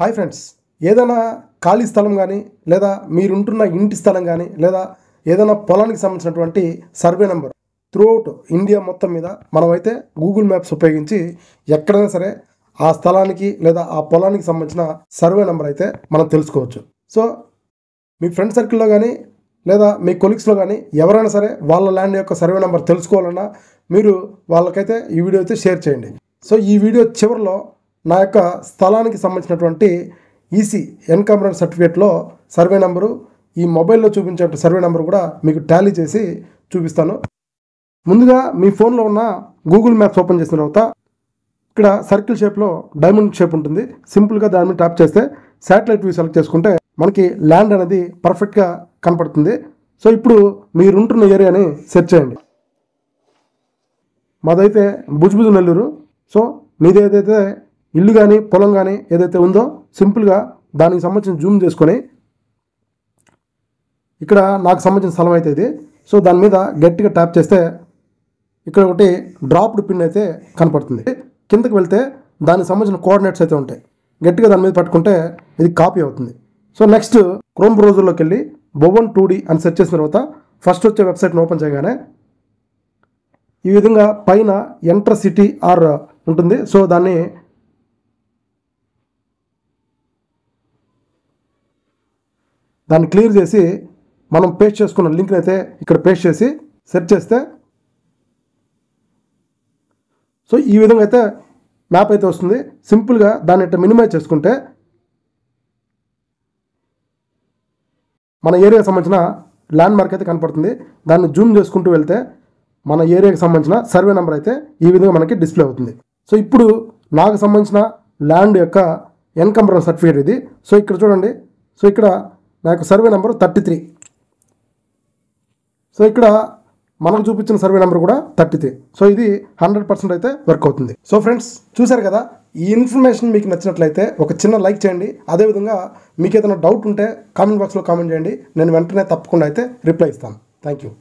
Hi friends, ఏదైనా ఖాళీ స్థలం కానీ లేదా మీరుంటున్న ఇంటి స్థలం కానీ లేదా ఏదైనా పొలానికి సంబంధించినటువంటి సర్వే నెంబర్ త్రూఅవుట్ ఇండియా మొత్తం మీద మనమైతే గూగుల్ మ్యాప్స్ ఉపయోగించి ఎక్కడైనా సరే ఆ స్థలానికి లేదా ఆ పొలానికి సంబంధించిన సర్వే నెంబర్ అయితే మనం తెలుసుకోవచ్చు. సో మీ ఫ్రెండ్ సర్కిల్లో కానీ లేదా మీ కొలీగ్స్లో కానీ ఎవరైనా సరే వాళ్ళ ల్యాండ్ యొక్క సర్వే నెంబర్ తెలుసుకోవాలన్నా మీరు వాళ్ళకైతే ఈ వీడియో అయితే షేర్ చేయండి. సో ఈ వీడియో చివరిలో నా యొక్క స్థలానికి సంబంధించినటువంటి ఈసీ ఎన్కంబరెన్స్ సర్టిఫికేట్లో సర్వే నెంబరు, ఈ మొబైల్లో చూపించే సర్వే నెంబర్ కూడా మీకు టాలీ చేసి చూపిస్తాను. ముందుగా మీ ఫోన్లో ఉన్న గూగుల్ మ్యాప్స్ ఓపెన్ చేసిన తర్వాత ఇక్కడ సర్కిల్ షేప్లో డైమండ్ షేప్ ఉంటుంది. సింపుల్గా దాని మీద ట్యాప్ చేస్తే శాటిలైట్ వ్యూ సెలెక్ట్ చేసుకుంటే మనకి ల్యాండ్ అనేది పర్ఫెక్ట్గా కనపడుతుంది. సో ఇప్పుడు మీరుంటున్న ఏరియాని సెర్చ్ చేయండి. మాదైతే బుజ్బుజు నెల్లూరు. సో మీది ఏదైతే ఇల్లు కానీ పొలం కానీ ఏదైతే ఉందో సింపుల్గా దానికి సంబంధించిన జూమ్ చేసుకొని ఇక్కడ నాకు సంబంధించిన స్థలం అయితే ఇది. సో దాని మీద గట్టిగా ట్యాప్ చేస్తే ఇక్కడ ఒకటి డ్రాప్డ్ పిన్ అయితే కనపడుతుంది. కిందకి వెళ్తే దానికి సంబంధించిన కోఆర్డినేట్స్ అయితే ఉంటాయి. గట్టిగా దాని మీద పట్టుకుంటే ఇది కాపీ అవుతుంది. సో నెక్స్ట్ క్రోమ్ బ్రౌజర్లోకి వెళ్ళి భువన్ 2D అని సెర్చ్ చేసిన తర్వాత ఫస్ట్ వచ్చే వెబ్సైట్ని ఓపెన్ చేయగానే ఈ విధంగా పైన ఎంటర్ సిటీ ఆర్ ఉంటుంది. సో దాన్ని క్లియర్ చేసి మనం పేస్ట్ చేసుకున్న లింక్ని అయితే ఇక్కడ పేస్ట్ చేసి సెర్చ్ చేస్తే సో ఈ విధంగా అయితే మ్యాప్ అయితే వస్తుంది. సింపుల్గా దాన్ని అయితే మినిమైజ్ చేసుకుంటే మన ఏరియాకి సంబంధించిన ల్యాండ్ మార్క్ అయితే కనపడుతుంది. దాన్ని జూమ్ చేసుకుంటూ వెళ్తే మన ఏరియాకి సంబంధించిన సర్వే నెంబర్ అయితే ఈ విధంగా మనకి డిస్ప్లే అవుతుంది. సో ఇప్పుడు నాకు సంబంధించిన ల్యాండ్ యొక్క ఎన్కంబరెన్స్ సర్టిఫికేట్ ఇది. సో ఇక్కడ చూడండి. సో ఇక్కడ నాకు సర్వే నెంబర్ 33. సో ఇక్కడ మనకు చూపించిన సర్వే నెంబర్ కూడా 33. సో ఇది 100% అయితే వర్క్ అవుతుంది. సో ఫ్రెండ్స్, చూశారు కదా. ఈ ఇన్ఫర్మేషన్ మీకు నచ్చినట్లయితే ఒక చిన్న లైక్ చేయండి. అదేవిధంగా మీకు ఏదైనా డౌట్ ఉంటే కామెంట్ బాక్స్లో కామెంట్ చేయండి. నేను వెంటనే తప్పకుండా అయితే రిప్లై ఇస్తాను. Thank you.